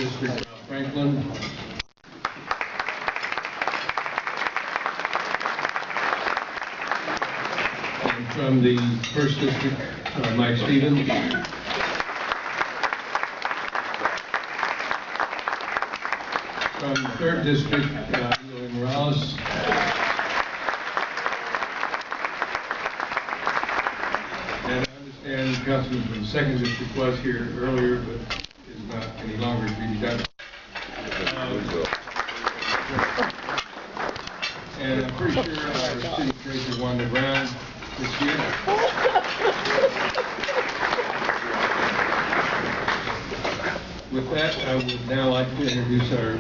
District, Franklin. And from the 1st District, Mike Stevens. From the 3rd District, Inglewood Morales. And I understand the councilman from the 2nd District was here earlier, but is not any longer to be done. And I'm pretty sure our city treasurer Wanda Brown is here. With that, I would now like to introduce our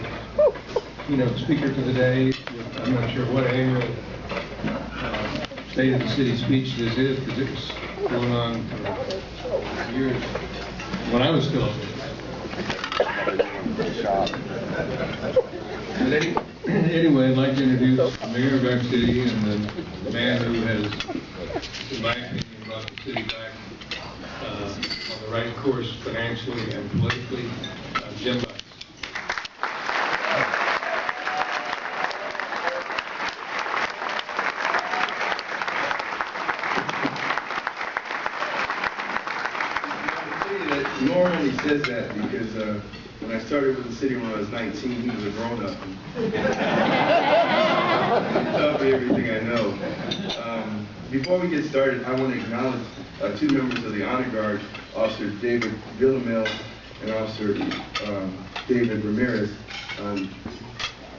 keynote speaker for the day. I'm not sure what annual State of the City speech this is, because it was going on for years when I was still up there. But anyway, I'd like to introduce the mayor of our city and the man who has, in my opinion, brought the city back on the right course financially and politically, Jim Bucks. Normally says that because when I started with the city when I was 19, he was a grown-up. He taught me everything I know. Before we get started, I want to acknowledge 2 members of the Honor Guard, Officer David Villamil and Officer David Ramirez.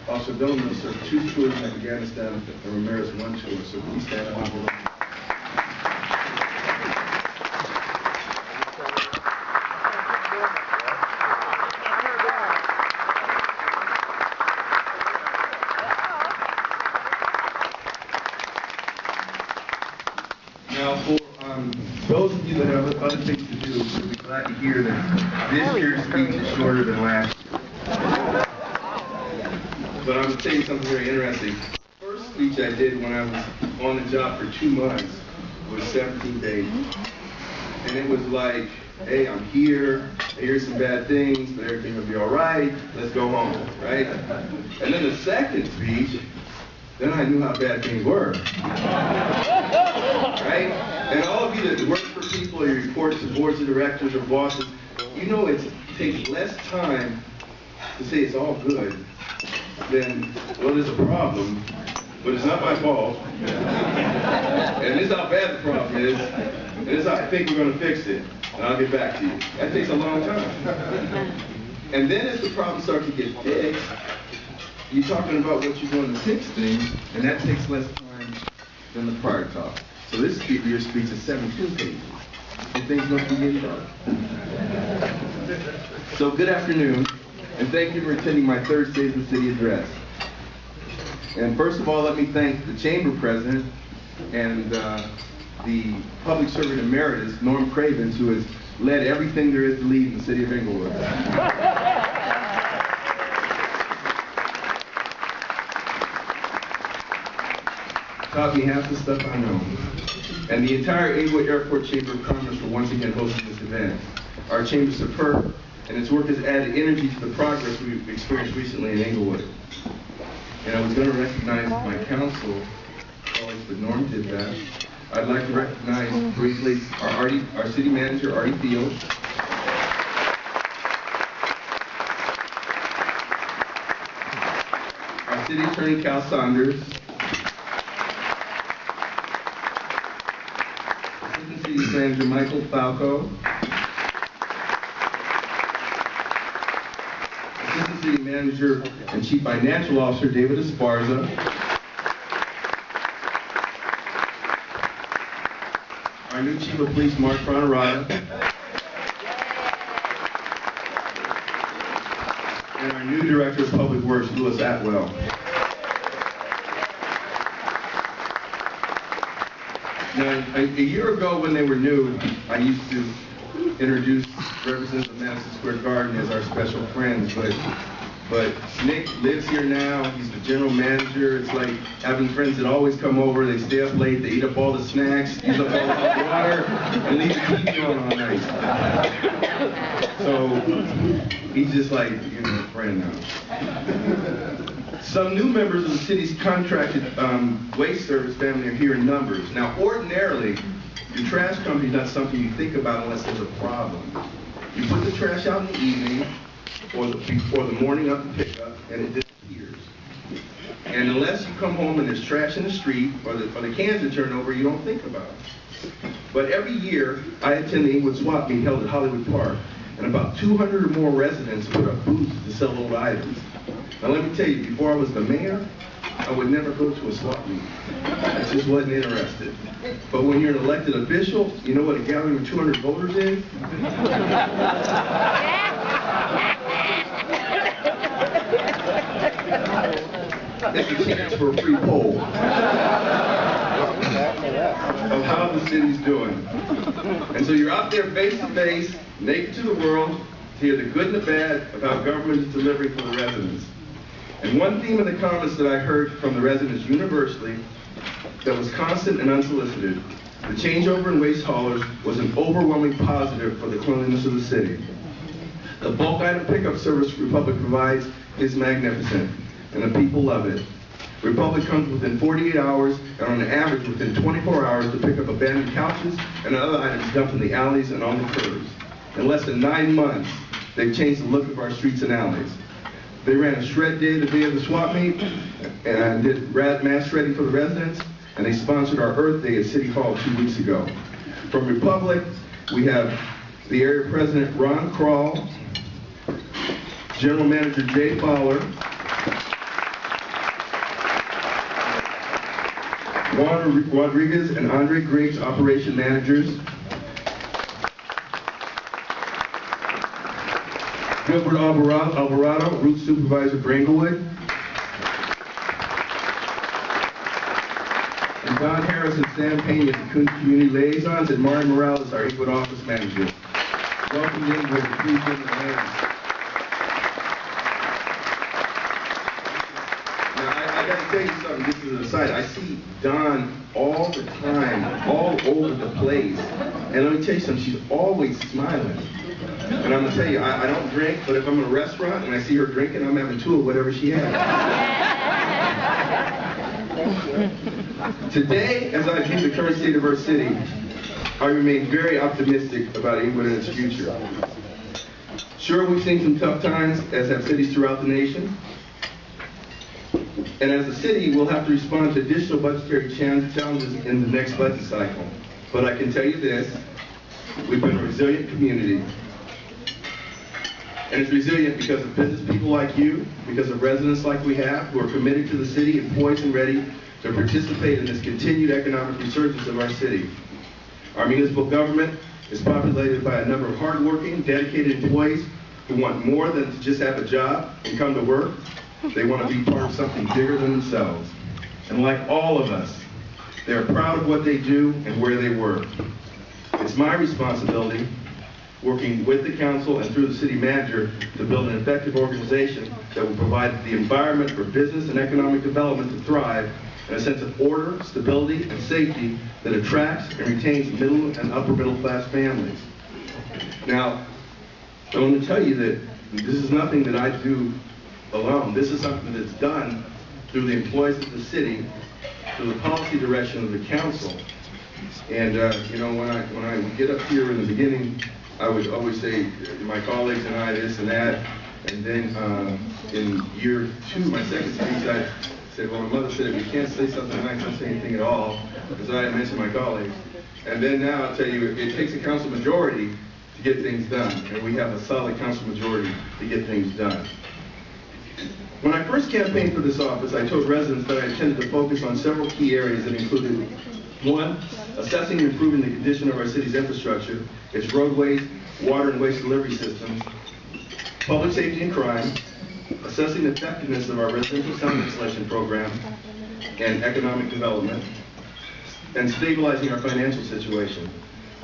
Officer Villamil served 2 tours in Afghanistan and Ramirez 1 tour, so please stand up. Now, for those of you that have other things to do, you'll be glad to hear that this year's speech is shorter than last year. But I'm going to tell you something very interesting. The first speech I did when I was on the job for 2 months was 17 days. And it was like, hey, I'm here, here's some bad things, but everything will be all right, let's go home, right? And then the second speech, then I knew how bad things were. Right? And all of you that work for people, or you report to boards of directors or bosses, you know it takes less time to say it's all good than, well, there's a problem, but it's not my fault. And this is how bad the problem is, and this is how I think we're going to fix it, and I'll get back to you. That takes a long time. And then as the problems start to get fixed, you're talking about what you're going to fix things, and that takes less time than the prior talk. So this year's speech is 17 pages, and things must be getting better. So good afternoon, and thank you for attending my 3rd State of the City address. And first of all, let me thank the Chamber President and the Public Servant Emeritus, Norm Cravens, who has led everything there is to lead in the City of Inglewood. Taught me half the stuff I know. And the entire Inglewood Airport Chamber of Commerce for once again hosting this event. Our chamber is superb, and its work has added energy to the progress we've experienced recently in Inglewood. And I was going to recognize my council colleagues, but Norm did that. I'd like to recognize briefly our city manager, Artie Field. Our city attorney, Cal Saunders. City Manager Michael Falco, Assistant City Manager and Chief Financial Officer David Esparza, our new Chief of Police Mark Fronterada, and our new Director of Public Works Louis Atwell. Now, a year ago when they were new, I used to introduce representatives of Madison Square Garden as our special friends, but But Nick lives here now. He's the general manager. It's like having friends that always come over. They stay up late. They eat up all the snacks, use up all the water, and leave the TV on all night. So he's just like, you know, a friend now. Some new members of the city's contracted waste service family are here in numbers. Now, ordinarily, your trash company is not something you think about unless there's a problem. You put the trash out in the evening or before the morning of the pickup, and it disappears. And unless you come home and there's trash in the street or the cans are turned over, you don't think about it. But every year, I attend the Inglewood swap meet held at Hollywood Park, and about 200 or more residents put up booths to sell old items. Now let me tell you, before I was the mayor, I would never go to a swap meet. I just wasn't interested. But when you're an elected official, you know what a gathering of 200 voters is? It's a chance for a free poll of how the city's doing. And so you're out there face to face, naked to the world, to hear the good and the bad of how government is delivering for the residents. And one theme of the comments that I heard from the residents universally that was constant and unsolicited, the changeover in waste haulers was an overwhelming positive for the cleanliness of the city. The bulk item pickup service Republic provides is magnificent, and the people love it. Republic comes within 48 hours, and on average within 24 hours to pick up abandoned couches and other items dumped in the alleys and on the curbs. In less than 9 months, they've changed the look of our streets and alleys. They ran a shred day the day of the swap meet, and did mass shredding for the residents, and they sponsored our Earth Day at City Hall 2 weeks ago. From Republic, we have the area president, Ron Kroll, general manager, Jay Fowler, Juan Rodriguez and Andre Griggs, operation managers, Gilbert Alvarado, route supervisor for Inglewood, and Don Harris and Sam Pena, community liaisons, and Mari Morales, our Inglewood office manager. Welcome to Inglewood, please give them a hand. Now, I got to tell you something, this is an aside. I see Don all the time, all over the place. And let me tell you something, she's always smiling. And I'm going to tell you, I don't drink, but if I'm in a restaurant and I see her drinking, I'm having 2 of whatever she has. Today, as I view the current state of our city, I remain very optimistic about Inglewood and its future. Sure, we've seen some tough times, as have cities throughout the nation. And as a city, we'll have to respond to additional budgetary challenges in the next budget cycle. But I can tell you this, we've been a resilient community. And it's resilient because of business people like you, because of residents like we have, who are committed to the city and poised and ready to participate in this continued economic resurgence of our city. Our municipal government is populated by a number of hardworking, dedicated employees who want more than to just have a job and come to work. They want to be part of something bigger than themselves. And like all of us, they're proud of what they do and where they work. It's my responsibility, working with the council and through the city manager, to build an effective organization that will provide the environment for business and economic development to thrive, and a sense of order, stability, and safety that attracts and retains middle and upper middle class families. Now, I want to tell you that this is nothing that I do alone. This is something that's done through the employees of the city, through the policy direction of the council. And you know, when I would get up here in the beginning, I would always say my colleagues and I this and that, and then in year 2, my second speech, I said, well, my mother said, if you can't say something nice, don't say anything at all, because I had mentioned my colleagues. And then now I'll tell you, it takes a council majority to get things done, and we have a solid council majority to get things done. When I first campaigned for this office, I told residents that I intended to focus on several key areas that included: 1, assessing and improving the condition of our city's infrastructure, its roadways, water and waste delivery systems, public safety and crime, assessing the effectiveness of our residential sound insulation program and economic development, and stabilizing our financial situation.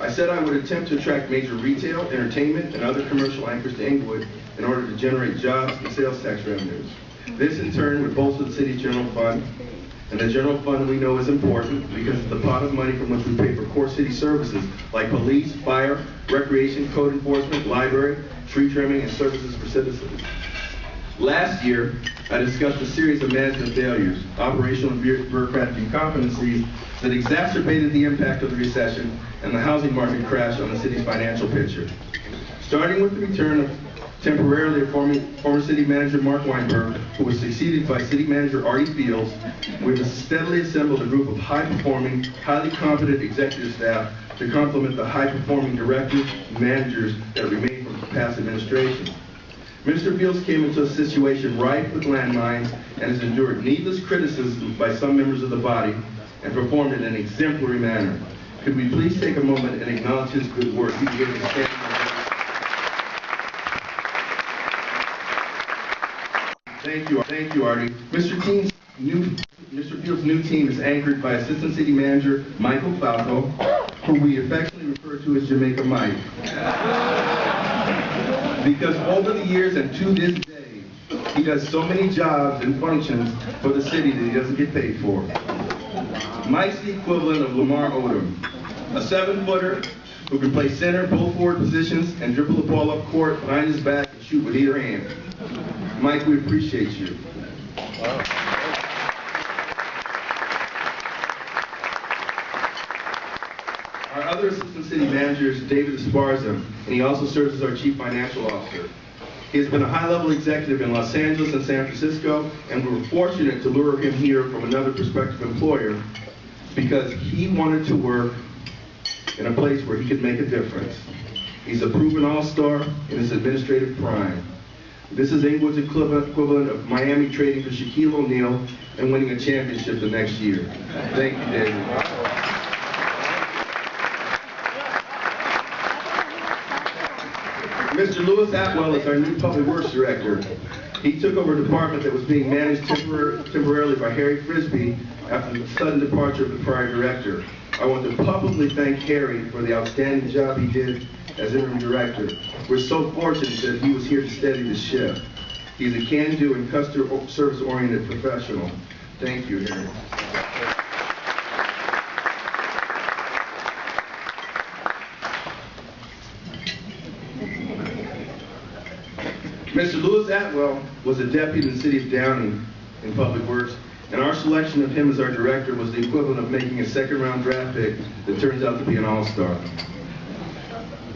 I said I would attempt to attract major retail, entertainment, and other commercial anchors to Inglewood in order to generate jobs and sales tax revenues. This in turn would bolster the city general fund, and the general fund we know is important because it's the pot of money from which we pay for core city services like police, fire, recreation, code enforcement, library, tree trimming, and services for citizens. Last year, I discussed a series of management failures, operational and bureaucratic incompetencies that exacerbated the impact of the recession and the housing market crash on the city's financial picture. Starting with the return of temporarily former city manager Mark Weinberg, who was succeeded by city manager Artie Fields, we've steadily assembled a group of high-performing, highly competent executive staff to complement the high-performing directors and managers that remain from past administration. Mr. Fields came into a situation rife with landmines and has endured needless criticism by some members of the body and performed in an exemplary manner. Could we please take a moment and acknowledge his good work? He began to stand. Thank you, Artie. Mr. Fields' new team is anchored by Assistant City Manager Michael Falco, who we affectionately refer to as Jamaica Mike. Because over the years and to this day, he does so many jobs and functions for the city that he doesn't get paid for. Mike's the equivalent of Lamar Odom, a 7-footer who can play center, both forward positions, and dribble the ball up court behind his back and shoot with either hand. Mike, we appreciate you. Our other assistant city manager is David Esparza, and he also serves as our chief financial officer. He has been a high-level executive in Los Angeles and San Francisco, and we were fortunate to lure him here from another prospective employer because he wanted to work in a place where he could make a difference. He's a proven all-star in his administrative prime. This is Inglewood's equivalent of Miami trading for Shaquille O'Neal and winning a championship the next year. Thank you, David. Mr. Lewis Atwell is our new Public Works Director. He took over a department that was being managed temporarily by Harry Frisbee after the sudden departure of the prior director. I want to publicly thank Harry for the outstanding job he did as interim director. We're so fortunate that he was here to steady the ship. He's a can-do and customer service-oriented professional. Thank you, Harry. Mr. Lewis Atwell was a deputy in the city of Downey in Public Works, and our selection of him as our director was the equivalent of making a second-round draft pick that turns out to be an all-star.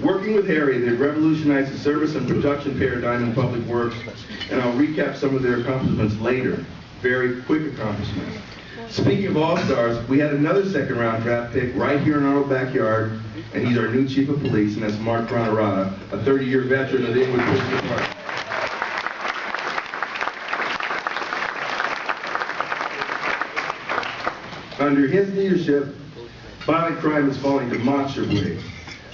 Working with Harry, they revolutionized the service and production paradigm in Public Works, and I'll recap some of their accomplishments later. Very quick accomplishments. Speaking of all-stars, we had another second-round draft pick right here in our own backyard, and he's our new chief of police, and that's Mark Granarata, a 30-year veteran of the Inglewood Police Department. Under his leadership, violent crime is falling demonstrably.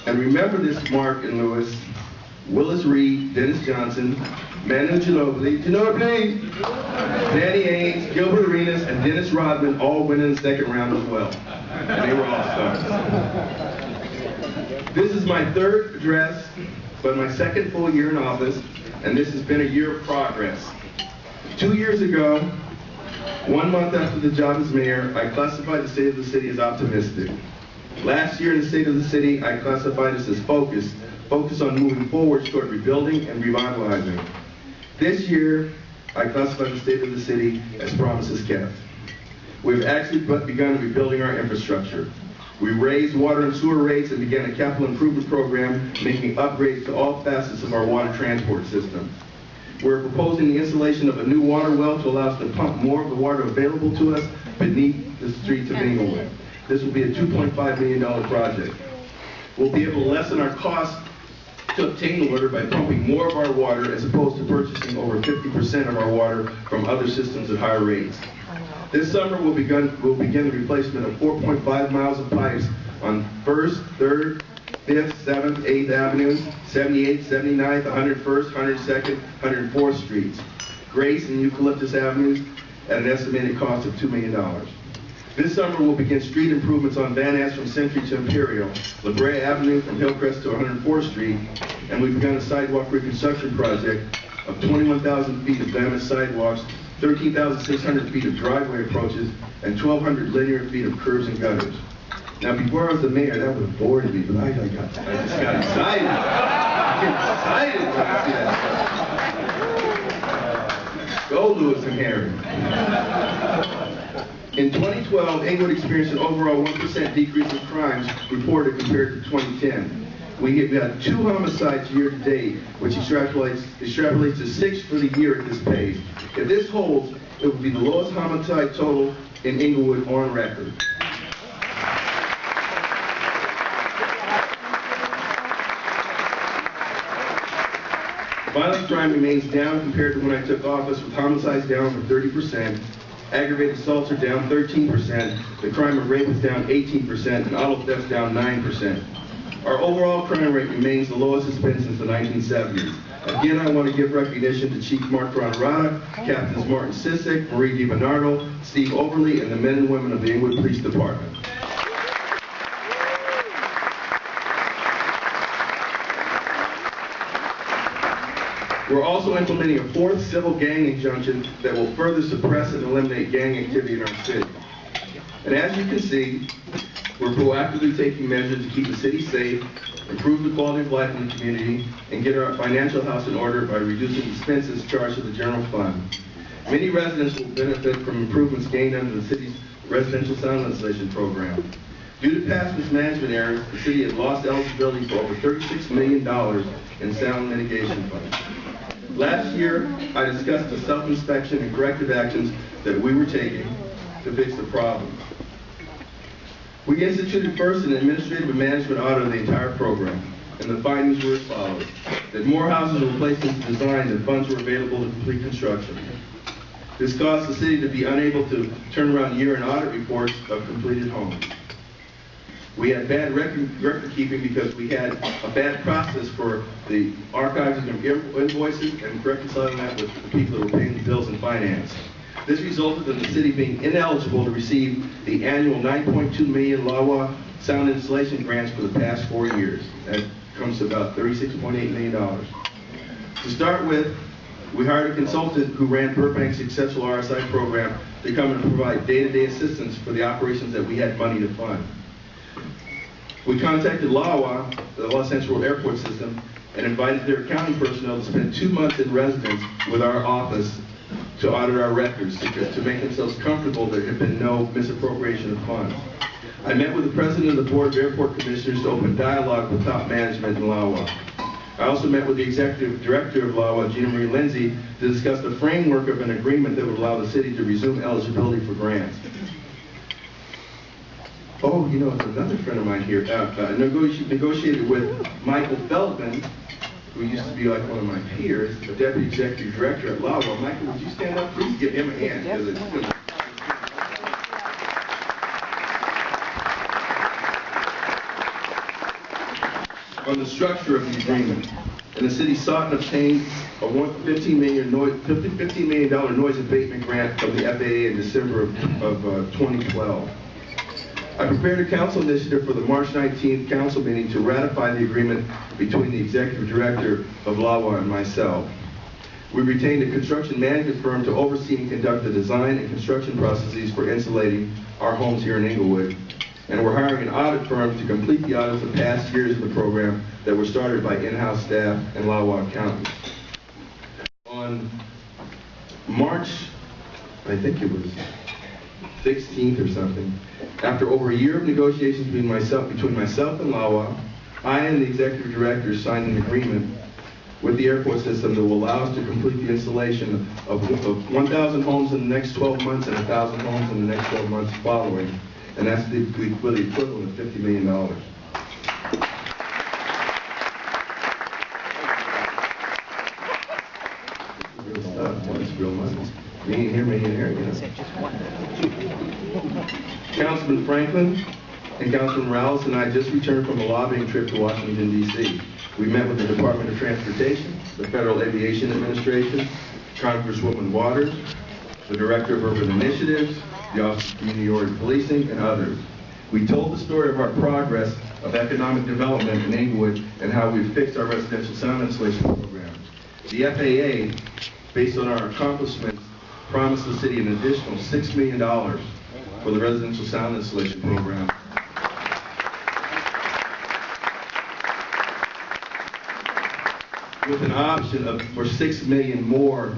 And remember this, Mark and Lewis, Willis Reed, Dennis Johnson, Manu Ginobili, Danny Haynes, Gilbert Arenas, and Dennis Rodman all went in the second round as well. And they were all stars. This is my third address, but my second full year in office, and this has been a year of progress. 2 years ago, 1 month after the job as mayor, I classified the state of the city as optimistic. Last year in the state of the city, I classified us as focused on moving forward toward rebuilding and revitalizing. This year, I classified the state of the city as promises kept. We've actually begun rebuilding our infrastructure. We raised water and sewer rates and began a capital improvement program, making upgrades to all facets of our water transport system. We're proposing the installation of a new water well to allow us to pump more of the water available to us beneath the streets of Inglewood. This will be a $2.5 million project. We'll be able to lessen our costs to obtain the water by pumping more of our water as opposed to purchasing over 50% of our water from other systems at higher rates. This summer we'll begin the replacement of 4.5 miles of pipes on 1st, 3rd, 5th, 7th, 8th Avenues, 78th, 79th, 101st, 102nd, 104th Streets, Grace and Eucalyptus Avenues at an estimated cost of $2 million. This summer, we'll begin street improvements on Van Ness from Century to Imperial, La Brea Avenue from Hillcrest to 104th Street, and we've begun a sidewalk reconstruction project of 21,000 feet of damaged sidewalks, 13,600 feet of driveway approaches, and 1,200 linear feet of curbs and gutters. Now, before I was the mayor, that would have bored me, but I just got excited. I get excited when I see that stuff. Go, Lewis and Harry. In 2012, Inglewood experienced an overall 1% decrease in crimes reported compared to 2010. We had 2 homicides year to date, which extrapolates to 6 for the year at this pace. If this holds, it will be the lowest homicide total in Inglewood on record. Violent crime remains down compared to when I took office, with homicides down for 30%, aggravated assaults are down 13%, the crime of rape is down 18%, and auto theft down 9%. Our overall crime rate remains the lowest it's been since the 1970s. Again, I want to give recognition to Chief Mark Ronarada, Captains Martin Sissick, Marie DiBernardo, Steve Overly, and the men and women of the Inglewood Police Department. We're also implementing a 4th civil gang injunction that will further suppress and eliminate gang activity in our city. And as you can see, we're proactively taking measures to keep the city safe, improve the quality of life in the community, and get our financial house in order by reducing expenses charged to the general fund. Many residents will benefit from improvements gained under the city's residential sound insulation program. Due to past mismanagement errors, the city has lost eligibility for over $36 million in sound mitigation funds. Last year, I discussed the self-inspection and corrective actions that we were taking to fix the problem. We instituted first an administrative and management audit of the entire program, and the findings were as follows: that more houses were placed into design than funds were available to complete construction. This caused the city to be unable to turn around year-end audit reports of completed homes. We had bad record keeping because we had a bad process for the archiving of invoices and reconciling that with the people that were paying the bills in finance. This resulted in the city being ineligible to receive the annual $9.2 million LAWA sound installation grants for the past 4 years. That comes to about $36.8 million. To start with, we hired a consultant who ran Burbank's successful RSI program to come and provide day-to-day assistance for the operations that we had money to fund. We contacted LAWA, the Los Angeles Airport System, and invited their accounting personnel to spend 2 months in residence with our office to audit our records, to make themselves comfortable there had been no misappropriation of funds. I met with the president of the Board of Airport Commissioners to open dialogue with top management in LAWA. I also met with the executive director of LAWA, Gina Marie Lindsay, to discuss the framework of an agreement that would allow the city to resume eligibility for grants. Oh, you know, another friend of mine here negotiated with Michael Feldman, who used to be like one of my peers, the deputy executive director at LAWA. Michael, would you stand up? Please give him a hand. Yep. On the structure of the agreement, and the city sought and obtained a $15 million noise abatement grant from the FAA in December of 2012. I prepared a council initiative for the March 19th council meeting to ratify the agreement between the executive director of LAWA and myself. We retained a construction management firm to oversee and conduct the design and construction processes for insulating our homes here in Inglewood. And we're hiring an audit firm to complete the audits of past years of the program that were started by in-house staff and LAWA accountants. On March, I think it was 16th or something, after over a year of negotiations between myself and LAWA, I and the executive director signed an agreement with the airport system that will allow us to complete the installation of 1,000 homes in the next 12 months and 1,000 homes in the next 12 months following. And that's the equivalent of $50 million. Real stuff, that's real money. Me in here, you know. Councilman Franklin and Councilman Rowles and I just returned from a lobbying trip to Washington, D.C. We met with the Department of Transportation, the Federal Aviation Administration, Congresswoman Waters, the Director of Urban Initiatives, the Office of Community Oriented Policing, and others. We told the story of our progress of economic development in Inglewood and how we've fixed our residential sound insulation program. The FAA, based on our accomplishments, promised the city an additional $6 million for the residential sound insulation program. With an option for $6 million more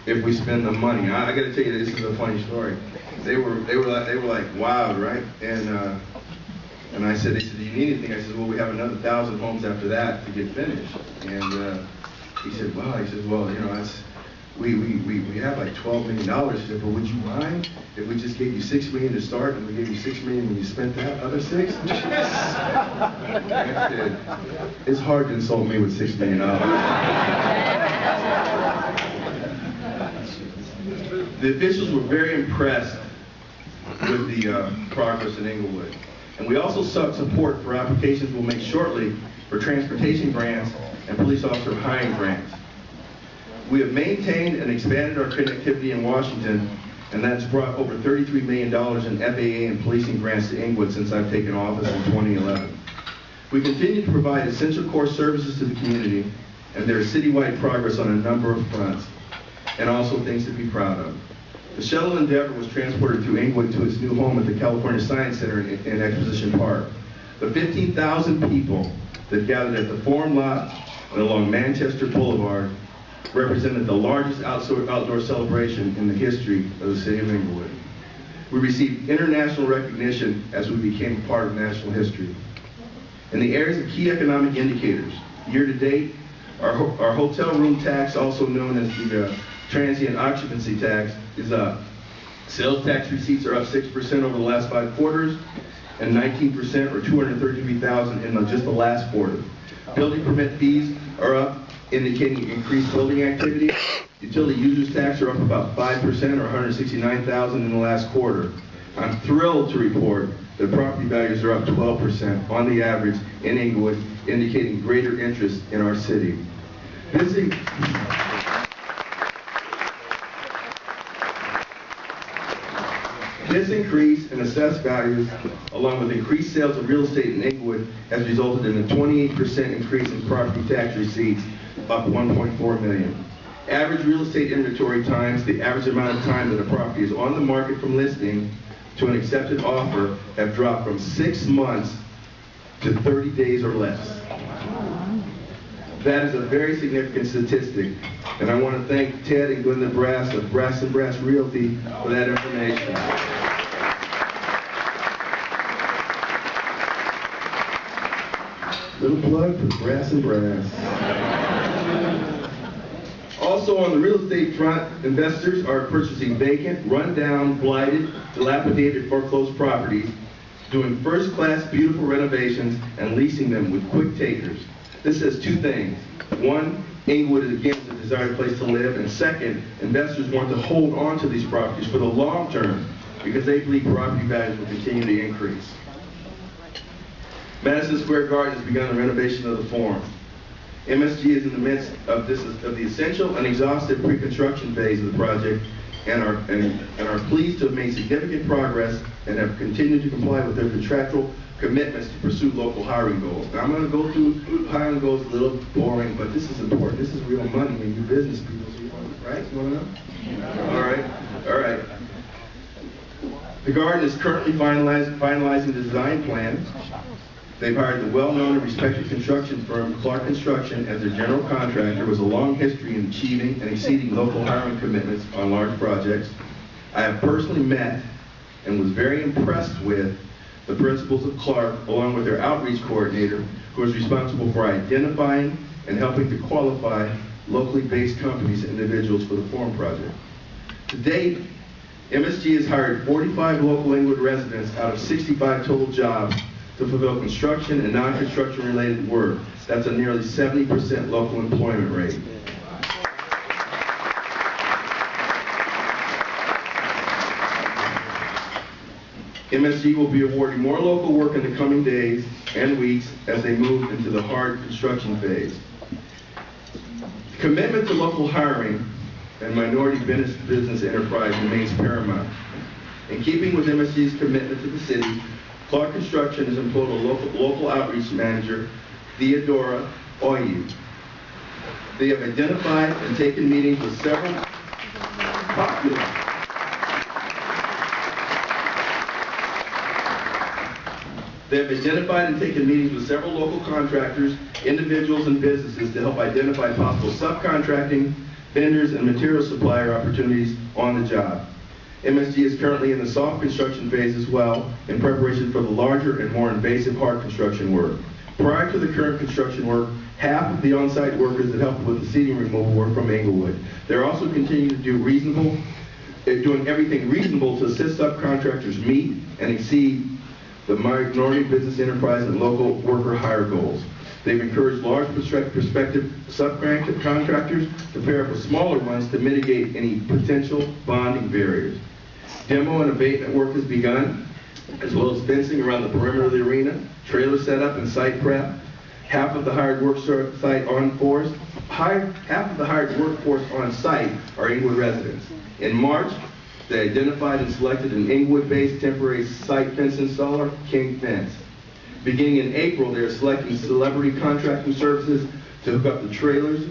if we spend the money. I got to tell you, this is a funny story. They were like wow, right? And I said, they said, do you need anything? I said, well, we have another 1,000 homes after that to get finished. And he said, wow. He said, well, you know, that's, we have like $12 million. He said, but would you mind if we just gave you $6 million to start and we gave you $6 million when you spent that other $6? I said, it's hard to insult me with $6 million. The officials were very impressed with the progress in Inglewood. And we also sought support for applications we'll make shortly for transportation grants and police officer hiring grants. We have maintained and expanded our connectivity in Washington, and that's brought over $33 million in FAA and policing grants to Inglewood since I've taken office in 2011. We continue to provide essential core services to the community, and there is citywide progress on a number of fronts, and also things to be proud of. The shuttle Endeavor was transported through Inglewood to its new home at the California Science Center in Exposition Park. The 15,000 people that gathered at the Forum Lot and along Manchester Boulevard represented the largest outdoor celebration in the history of the city of Inglewood. We received international recognition as we became part of national history. In the areas of key economic indicators, year to date, our hotel room tax, also known as the transient occupancy tax, is up. Sales tax receipts are up 6% over the last 5 quarters and 19% or $233,000 in just the last quarter. Building permit fees are up, indicating increased building activity. Utility users tax are up about 5% or $169,000 in the last quarter. I'm thrilled to report that property values are up 12% on the average in Inglewood, indicating greater interest in our city. This increase in assessed values, along with increased sales of real estate in Inglewood, has resulted in a 28% increase in property tax receipts, up $1.4 million. Average real estate inventory times, the average amount of time that a property is on the market from listing to an accepted offer, have dropped from 6 months to 30 days or less. That is a very significant statistic, and I want to thank Ted and Glenda Brass of Brass & Brass Realty for that information. Little plug for Brass & Brass. Also on the real estate front, investors are purchasing vacant, run-down, blighted, dilapidated, foreclosed properties, doing first-class, beautiful renovations, and leasing them with quick takers. This says 2 things. 1, Inglewood is again a desired place to live, and 2nd, investors want to hold on to these properties for the long term because they believe property values will continue to increase. Madison Square Garden has begun the renovation of the Forum. MSG is in the midst of the essential and exhaustive pre-construction phase of the project, and are pleased to have made significant progress and have continued to comply with their contractual commitments to pursue local hiring goals. Now I'm going to go through hiring goals a little boring, but this is important. This is real money when you business people, right? You want to know? All right. The garden is currently finalizing the design plan. They've hired the well-known and respected construction firm Clark Construction as their general contractor, with a long history in achieving and exceeding local hiring commitments on large projects. I have personally met and was very impressed with the principals of Clark, along with their outreach coordinator, who is responsible for identifying and helping to qualify locally based companies and individuals for the Forum project. To date, MSG has hired 45 local Inglewood residents out of 65 total jobs to fulfill construction and non-construction related work. That's a nearly 70% local employment rate. MSG will be awarding more local work in the coming days and weeks as they move into the hard construction phase. Commitment to local hiring and minority business enterprise remains paramount. In keeping with MSG's commitment to the city, Clark Construction has employed a local outreach manager, Theodora Oyu. They have identified and taken meetings with several local contractors, individuals, and businesses to help identify possible subcontracting, vendors, and material supplier opportunities on the job. MSG is currently in the soft construction phase as well, in preparation for the larger and more invasive hard construction work. Prior to the current construction work, half of the on-site workers that helped with the seeding removal were from Inglewood. They're also continuing to do doing everything reasonable to assist subcontractors meet and exceed the minority business enterprise and local worker hire goals. They've encouraged large prospective subcontractors to pair up with smaller ones to mitigate any potential bonding barriers. Demo and abatement work has begun, as well as fencing around the perimeter of the arena, trailer setup and site prep. Half of the hired workforce on site are Inglewood residents. In March, they identified and selected an Inglewood-based temporary site fence installer, King Fence. Beginning in April, they are selecting celebrity contracting services to hook up the trailers,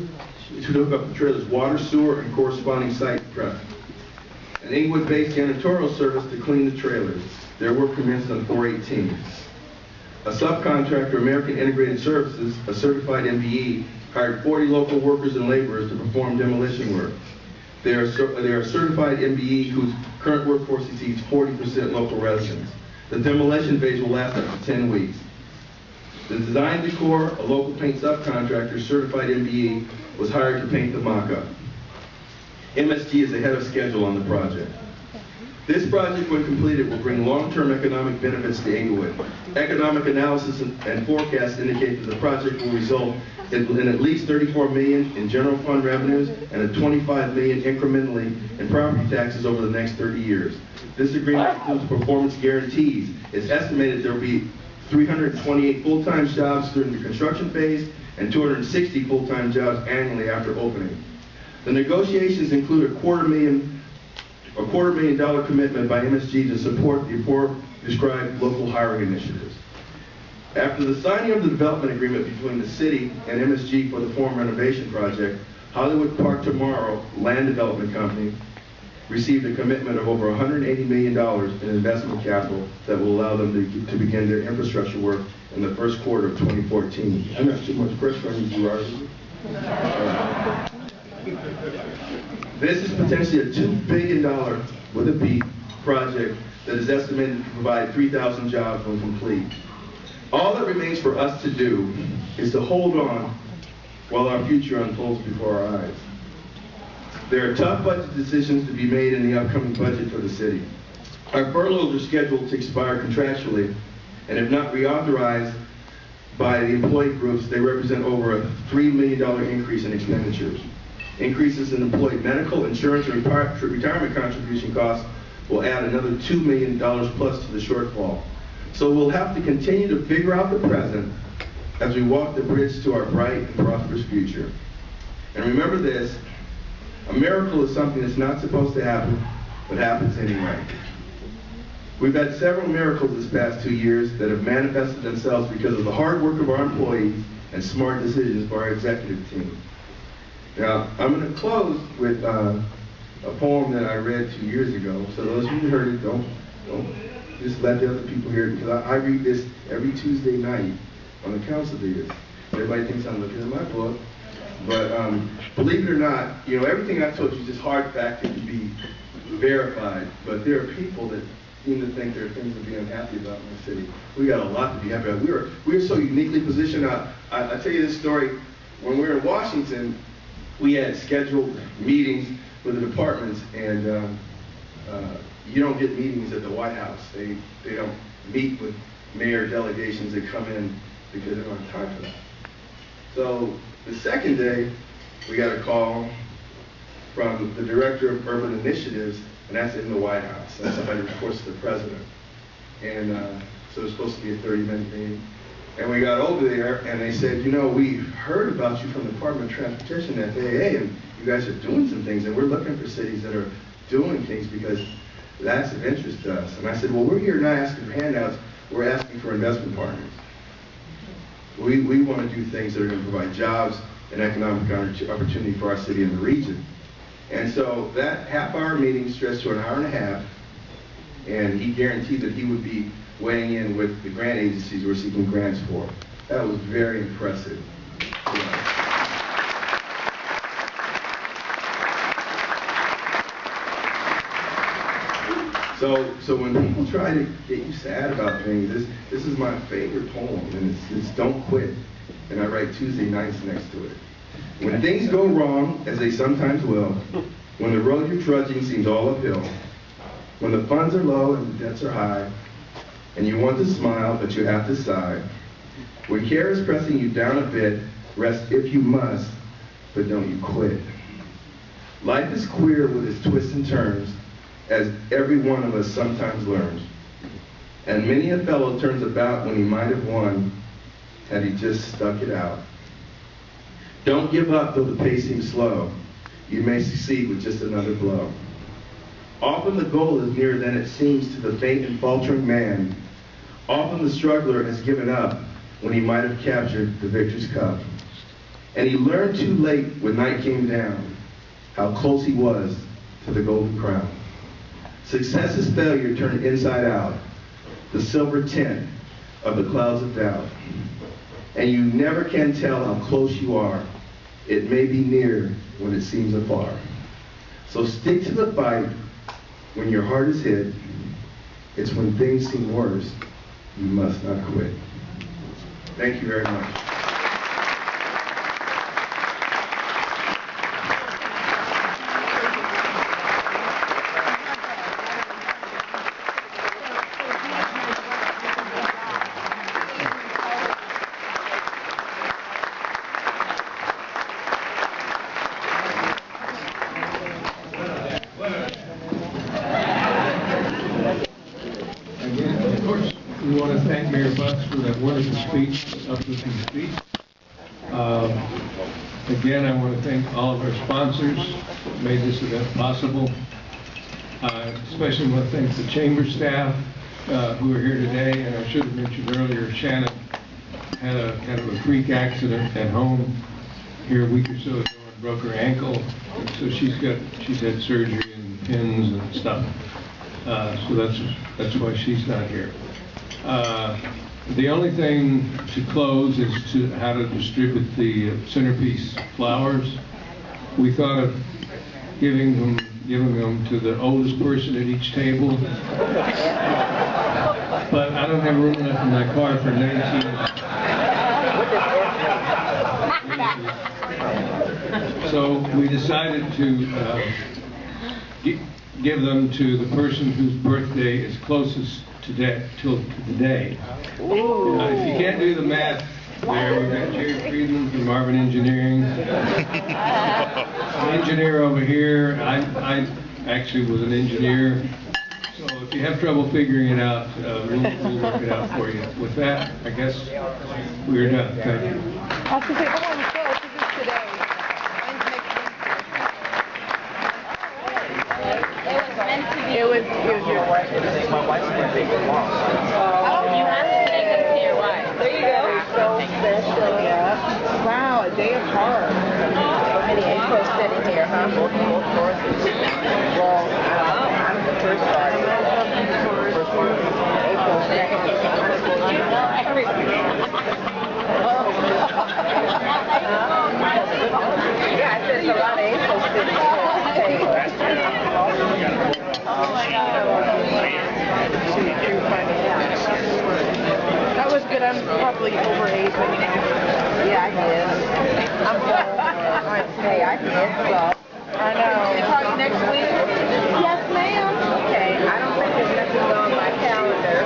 water, sewer, and corresponding site prep. An Inglewood-based janitorial service to clean the trailers. Their work commenced on 4/18. A subcontractor, American Integrated Services, a certified MBE, hired 40 local workers and laborers to perform demolition work. They are a certified MBE whose current workforce exceeds 40% local residents. The demolition phase will last up to 10 weeks. The design decor, a local paint subcontractor, certified MBE, was hired to paint the mock-up. MSG is ahead of schedule on the project. This project, when completed, will bring long-term economic benefits to Inglewood. Economic analysis and forecasts indicate that the project will result in at least $34 million in general fund revenues and a $25 million incrementally in property taxes over the next 30 years. This agreement includes performance guarantees. It's estimated there will be 328 full-time jobs during the construction phase and 260 full-time jobs annually after opening. The negotiations include a quarter million dollar commitment by MSG to support the described local hiring initiatives. After the signing of the development agreement between the city and MSG for the Forum renovation project, Hollywood Park Tomorrow Land Development Company received a commitment of over $180 million in investment capital that will allow them to begin their infrastructure work in the first quarter of 2014. I'm not too much pressure on you, are you? This is potentially a $2 billion with a B project that is estimated to provide 3,000 jobs when complete. All that remains for us to do is to hold on while our future unfolds before our eyes. There are tough budget decisions to be made in the upcoming budget for the city. Our furloughs are scheduled to expire contractually, and if not reauthorized by the employee groups, they represent over a $3 million increase in expenditures. Increases in employee medical, insurance, and retirement contribution costs will add another $2 million plus to the shortfall. So we'll have to continue to figure out the present as we walk the bridge to our bright and prosperous future. And remember this, a miracle is something that's not supposed to happen, but happens anyway. We've had several miracles this past 2 years that have manifested themselves because of the hard work of our employees and smart decisions by our executive team. Now, I'm going to close with a poem that I read 2 years ago. So those of you who heard it, don't just let the other people hear it, because I read this every Tuesday night on the council meetings. Everybody thinks I'm looking at my book. But believe it or not, everything I told you is just hard fact and can be verified. But there are people that seem to think there are things to be unhappy about in the city. We got a lot to be happy about. We're so uniquely positioned. I'll tell you this story. When we were in Washington, we had scheduled meetings with the departments, and you don't get meetings at the White House. They don't meet with mayor delegations that come in because they don't have time for that. So the second day, we got a call from the director of urban initiatives, and that's in the White House. That's somebody who reports to the president. And so it's supposed to be a 30-minute meeting. And we got over there, and they said, we've heard about you from the Department of Transportation at FAA, and you guys are doing some things, and we're looking for cities that are doing things, because that's of interest to us. And I said, well, we're here not asking for handouts, we're asking for investment partners. We want to do things that are going to provide jobs and economic opportunity for our city and the region. And so that half-hour meeting stretched to an hour and a half, and he guaranteed that he would be weighing in with the grant agencies we're seeking grants for. That was very impressive to us. So when people try to get you sad about things, this is my favorite poem, and it's Don't Quit, and I write Tuesday nights next to it. When things go wrong, as they sometimes will, when the road you're trudging seems all uphill, when the funds are low and the debts are high, and you want to smile but you have to sigh, when care is pressing you down a bit, rest if you must, but don't you quit. Life is queer with its twists and turns, as every one of us sometimes learns. And many a fellow turns about when he might have won, had he just stuck it out. Don't give up though the pace seems slow. You may succeed with just another blow. Often the goal is nearer than it seems to the faint and faltering man. Often the struggler has given up when he might have captured the victor's cup. And he learned too late when night came down how close he was to the golden crown. Success is failure turned inside out, the silver tint of the clouds of doubt. And you never can tell how close you are. It may be near when it seems afar. So stick to the fight when your heart is hit. It's when things seem worse, you must not quit. Thank you very much. We want to thank Mayor Butts for that wonderful speech, uplifting speech. Again, I want to thank all of our sponsors that made this event possible. Especially want to thank the chamber staff who are here today. And I should have mentioned earlier, Shannon had a kind of a freak accident at home here a week or so ago and broke her ankle. And so she's had surgery and pins and stuff. So that's why she's not here. The only thing to close is to how to distribute the centerpiece flowers. We thought of giving them to the oldest person at each table, but I don't have room enough in my car for 19. So we decided to give them to the person whose birthday is closest to today. If you can't do the math there, we've got Jerry Friedman from Marvin Engineering. An engineer over here. I actually was an engineer. So if you have trouble figuring it out, we'll work it out for you. With that, I guess we're done. Thank you. I was going to say, I want to go because it's today. It was your wife. My wife's birthday tomorrow. You have to take it to your wife. There you go. So special. Yeah. Wow, a day apart. Any April sitting here, huh? Well, I'm the first party. April 2nd. Yeah, there's a lot of April sitting here. Oh my God. That was good. I'm probably over 8 right now. Yeah, I did. I'm hey, I did, so. I know. Can you talk next week? Yes, ma'am. Okay. I don't think there's nothing on my calendar.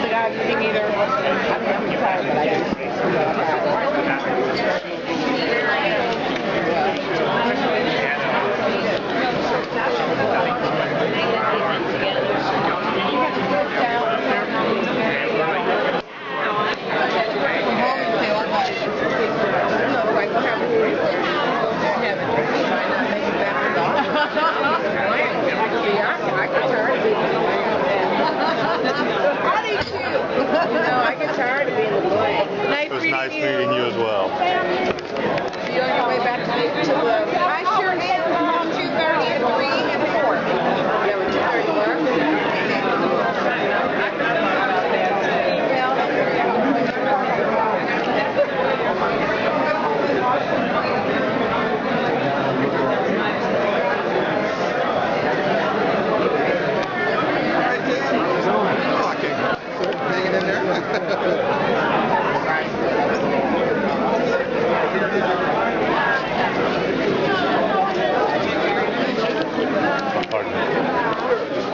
The guys me neither. I'm tired, but I just Nice meeting you as well.